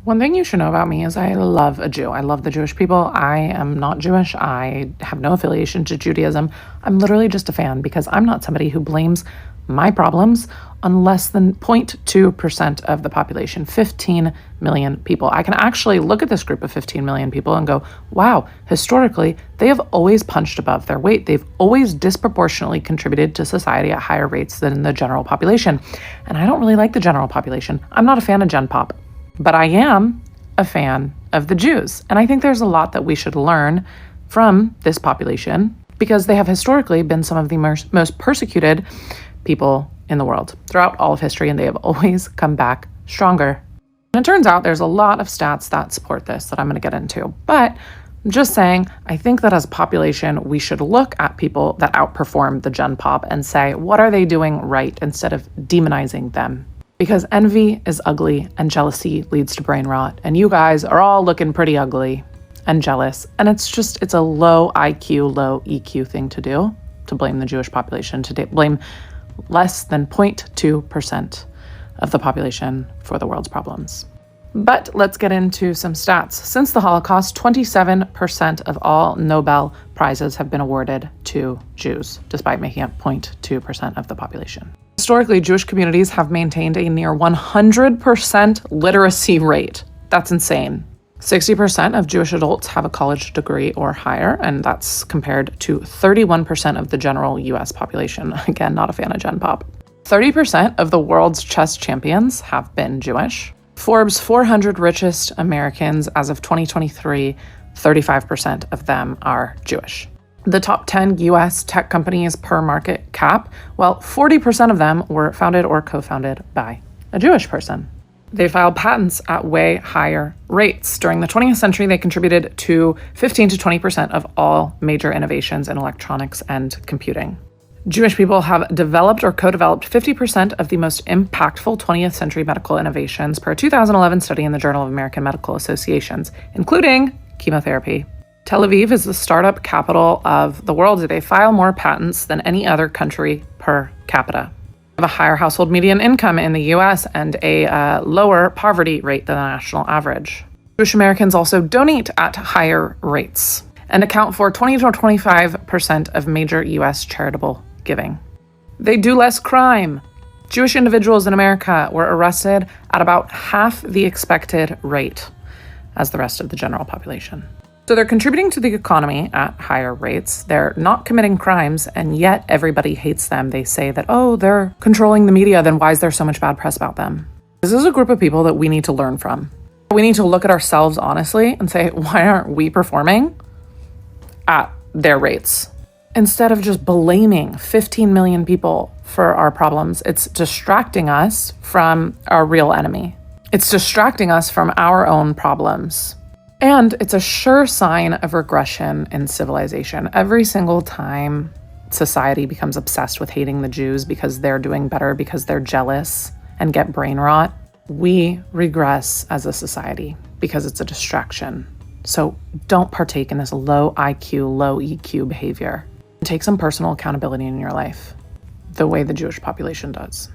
One thing you should know about me is I love a Jew. I love the Jewish people. I am not Jewish. I have no affiliation to Judaism. I'm literally just a fan because I'm not somebody who blames my problems on less than 0.2% of the population, 15 million people. I can actually look at this group of 15 million people and go, wow, historically, they have always punched above their weight. They've always disproportionately contributed to society at higher rates than the general population. And I don't really like the general population. I'm not a fan of Gen Pop, but I am a fan of the Jews. And I think there's a lot that we should learn from this population because they have historically been some of the most persecuted people in the world throughout all of history, and they have always come back stronger. And it turns out there's a lot of stats that support this that I'm going to get into. But I'm just saying, I think that as a population, we should look at people that outperform the Gen Pop and say, what are they doing right instead of demonizing them? Because envy is ugly and jealousy leads to brain rot. And you guys are all looking pretty ugly and jealous. And it's a low IQ, low EQ thing to do, to blame the Jewish population, to blame less than 0.2% of the population for the world's problems. But let's get into some stats. Since the Holocaust, 27% of all Nobel Prizes have been awarded to Jews, despite making up 0.2% of the population. Historically, Jewish communities have maintained a near 100% literacy rate. That's insane. 60% of Jewish adults have a college degree or higher, and that's compared to 31% of the general US population. Again, not a fan of Gen Pop. 30% of the world's chess champions have been Jewish. Forbes' 400 richest Americans as of 2023, 35% of them are Jewish. The top 10 US tech companies per market cap, well, 40% of them were founded or co-founded by a Jewish person. They filed patents at way higher rates. During the 20th century, they contributed to 15 to 20% of all major innovations in electronics and computing. Jewish people have developed or co-developed 50% of the most impactful 20th century medical innovations per a 2011 study in the Journal of American Medical Associations, including chemotherapy. Tel Aviv is the startup capital of the world. They file more patents than any other country per capita. Have a higher household median income in the US and a lower poverty rate than the national average. Jewish Americans also donate at higher rates and account for 20 to 25% of major US charitable giving. They do less crime. Jewish individuals in America were arrested at about half the expected rate as the rest of the general population. So they're contributing to the economy at higher rates. They're not committing crimes, and yet everybody hates them. They say that, oh, they're controlling the media, then why is there so much bad press about them? This is a group of people that we need to learn from. We need to look at ourselves honestly and say, why aren't we performing at their rates? Instead of just blaming 15 million people for our problems, it's distracting us from our real enemy. It's distracting us from our own problems. And it's a sure sign of regression in civilization. Every single time society becomes obsessed with hating the Jews because they're doing better, because they're jealous and get brain rot, we regress as a society because it's a distraction. So don't partake in this low IQ, low EQ behavior. Take some personal accountability in your life, the way the Jewish population does.